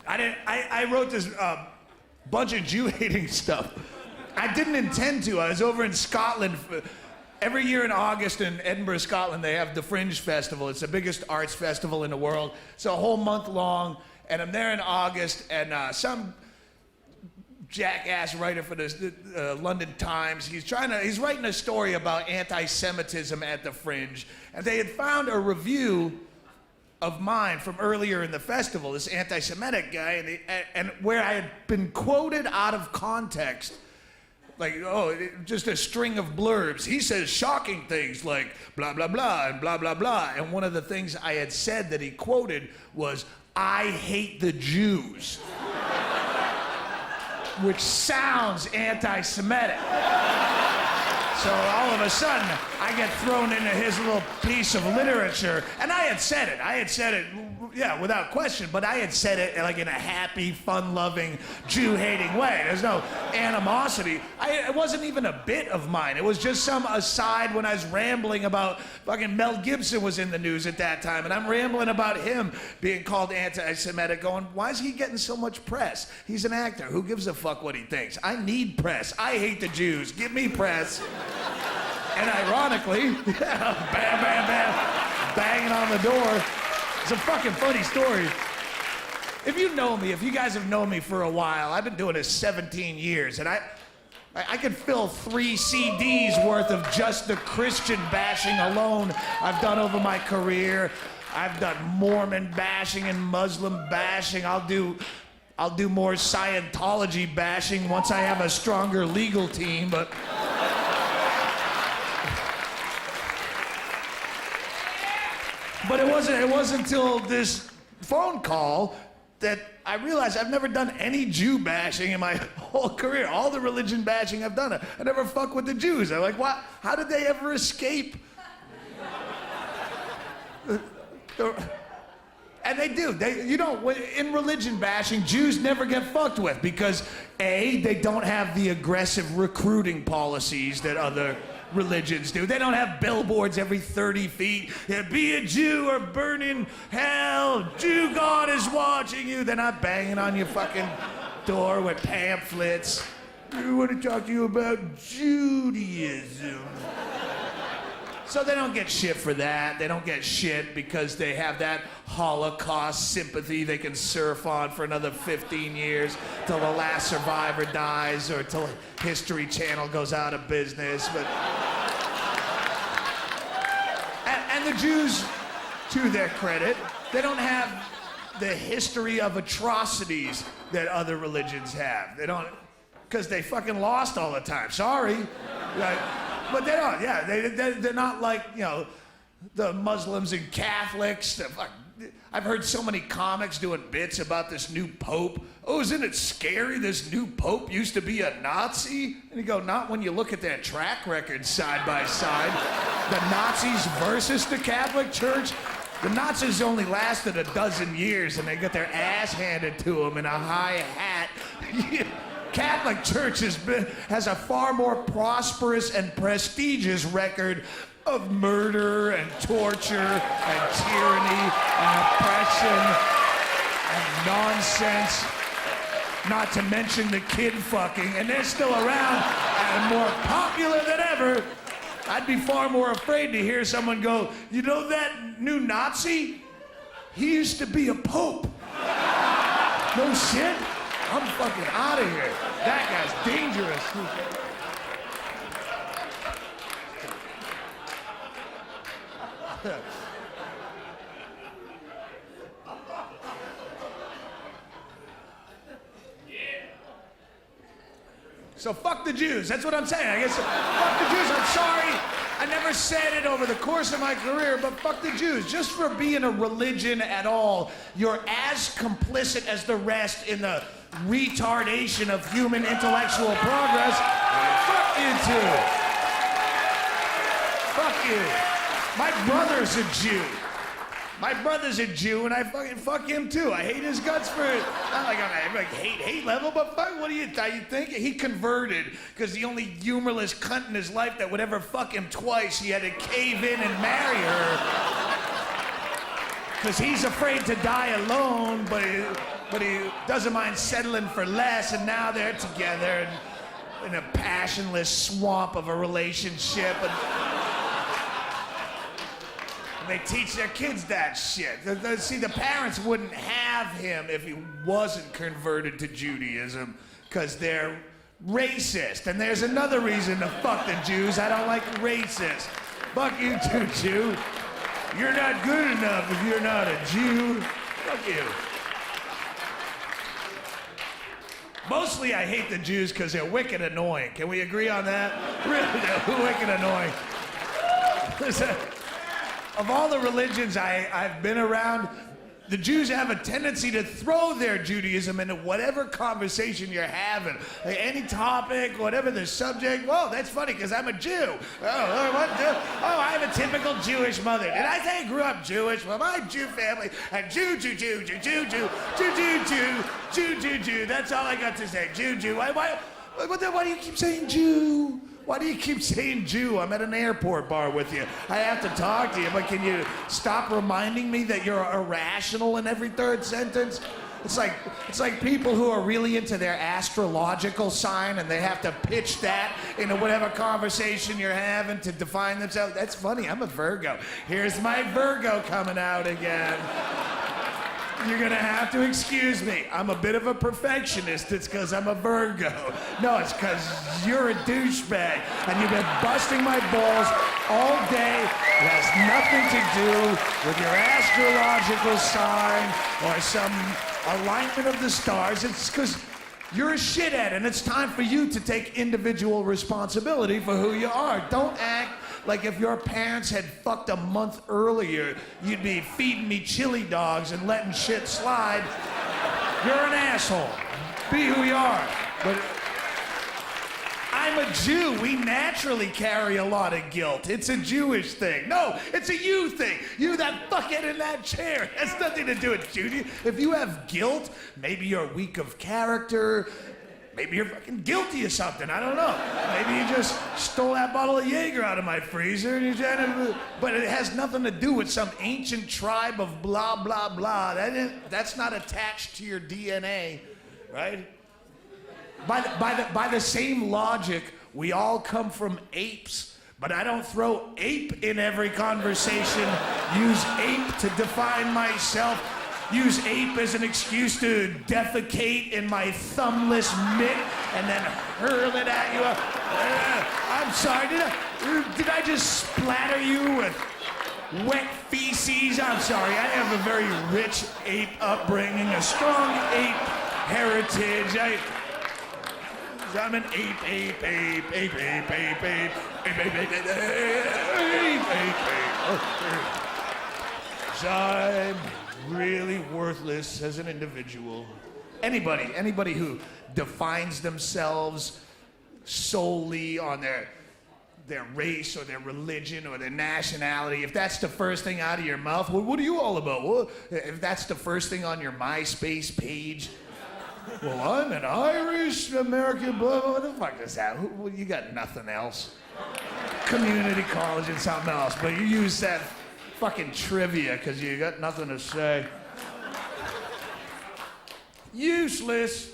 I wrote this bunch of Jew-hating stuff. I didn't intend to. I was over in Scotland. Every year in August in Edinburgh, Scotland, they have the Fringe Festival. It's the biggest arts festival in the world. It's a whole month long, and I'm there in August, and some jackass writer for the London Times, he's writing a story about anti-Semitism at the Fringe, and they had found a review of mine from earlier in the festival, this anti-Semitic guy, and where I had been quoted out of context. Like, just a string of blurbs. He says shocking things like blah, blah, blah, and blah, blah, blah. And one of the things I had said that he quoted was, "I hate the Jews," which sounds anti-Semitic. So all of a sudden, I get thrown into his little piece of literature, and I had said it, yeah, without question, but I had said it like in a happy, fun-loving, Jew-hating way. There's no animosity. It wasn't even a bit of mine. It was just some aside when I was rambling about fucking Mel Gibson was in the news at that time, and I'm rambling about him being called anti-Semitic, going, why is he getting so much press? He's an actor. Who gives a fuck what he thinks? I need press. I hate the Jews. Give me press. And ironically, bam, bam, bam, banging on the door. It's a fucking funny story. If you know me, if you guys have known me for a while, I've been doing this 17 years, and I could fill 3 CDs worth of just the Christian bashing alone I've done over my career. I've done Mormon bashing and Muslim bashing. I'll do more Scientology bashing once I have a stronger legal team, but... But it wasn't until this phone call that I realized I've never done any Jew bashing in my whole career. All the religion bashing I've done, I never fuck with the Jews. I'm like, what? How did they ever escape? And they do. In religion bashing, Jews never get fucked with because A, they don't have the aggressive recruiting policies that other religions do. They don't have billboards every 30 feet. Yeah, be a Jew or burn in hell. Jew God is watching you. They're not banging on your fucking door with pamphlets. We want to talk to you about Judaism. So they don't get shit for that. They don't get shit because they have that Holocaust sympathy they can surf on for another 15 years till the last survivor dies or till History Channel goes out of business. But and the Jews, to their credit, they don't have the history of atrocities that other religions have. They don't, because they fucking lost all the time. Sorry. But they don't, yeah. They're not like, you know, the Muslims and Catholics. I've heard so many comics doing bits about this new pope. Oh, isn't it scary? This new pope used to be a Nazi? And you go, not when you look at their track record side by side. The Nazis versus the Catholic Church. The Nazis only lasted 12 years and they got their ass handed to them in a high hat. Catholic Church has a far more prosperous and prestigious record of murder and torture and tyranny and oppression and nonsense, not to mention the kid fucking, and they're still around and more popular than ever. I'd be far more afraid to hear someone go, you know that new Nazi? He used to be a pope. No shit? I'm fucking out of here. That guy's dangerous. So fuck the Jews. That's what I'm saying. I guess fuck the Jews. I'm sorry. I never said it over the course of my career, but fuck the Jews. Just for being a religion at all, you're as complicit as the rest in the retardation of human intellectual progress. Fuck you two. Fuck you. My brother's a Jew. My brother's a Jew, and I fucking fuck him too. I hate his guts for it. Not like on a hate level, but fuck, what do you think? He converted because the only humorless cunt in his life that would ever fuck him twice, he had to cave in and marry her. Because he's afraid to die alone, but but he doesn't mind settling for less, and now they're together in a passionless swamp of a relationship. And they teach their kids that shit. See, the parents wouldn't have him if he wasn't converted to Judaism, because they're racist. And there's another reason to fuck the Jews. I don't like racists. Fuck you too, Jew. You're not good enough if you're not a Jew. Fuck you. Mostly I hate the Jews because they're wicked annoying. Can we agree on that? Really, they're wicked annoying. Of all the religions I've been around, the Jews have a tendency to throw their Judaism into whatever conversation you're having. Any topic, whatever the subject. Whoa, that's funny because I'm a Jew. Oh, what? Oh, I have a typical Jewish mother. Did I say I grew up Jewish? Well, my Jew family had Jew. That's all I got to say. Jew. Why do you keep saying Jew? Why do you keep saying Jew? I'm at an airport bar with you. I have to talk to you, but can you stop reminding me that you're irrational in every third sentence? It's like people who are really into their astrological sign and they have to pitch that into whatever conversation you're having to define themselves. That's funny, I'm a Virgo. Here's my Virgo coming out again. You're gonna have to excuse me. I'm a bit of a perfectionist. It's because I'm a Virgo. No, it's because you're a douchebag and you've been busting my balls all day. It has nothing to do with your astrological sign or some alignment of the stars. It's because you're a shithead and it's time for you to take individual responsibility for who you are. Don't act like if your parents had fucked a month earlier, you'd be feeding me chili dogs and letting shit slide. You're an asshole. Be who you are. But I'm a Jew. We naturally carry a lot of guilt. It's a Jewish thing. No, it's a you thing. You, that fuckhead in that chair. It has nothing to do with Judy. If you have guilt, maybe you're weak of character. Maybe you're fucking guilty of something. I don't know. Maybe you just stole that bottle of Jaeger out of my freezer and you're trying to... But it has nothing to do with some ancient tribe of blah, blah, blah. That's not attached to your DNA, right? By the same logic, we all come from apes, but I don't throw ape in every conversation. Use ape to define myself. Use ape as an excuse to defecate in my thumbless mitt and then hurl it at you. I'm sorry, did I just splatter you with wet feces? I'm sorry, I have a very rich ape upbringing, a strong ape heritage. I'm an ape. So I'm really worthless as an individual. Anybody who defines themselves solely on their race or their religion or their nationality, if that's the first thing out of your mouth, well, what are you all about? Well, if that's the first thing on your MySpace page, well, I'm an Irish American, blah, blah, what the fuck is that? Well, you got nothing else. Community college and something else, but you use that fucking trivia because you got nothing to say. Useless.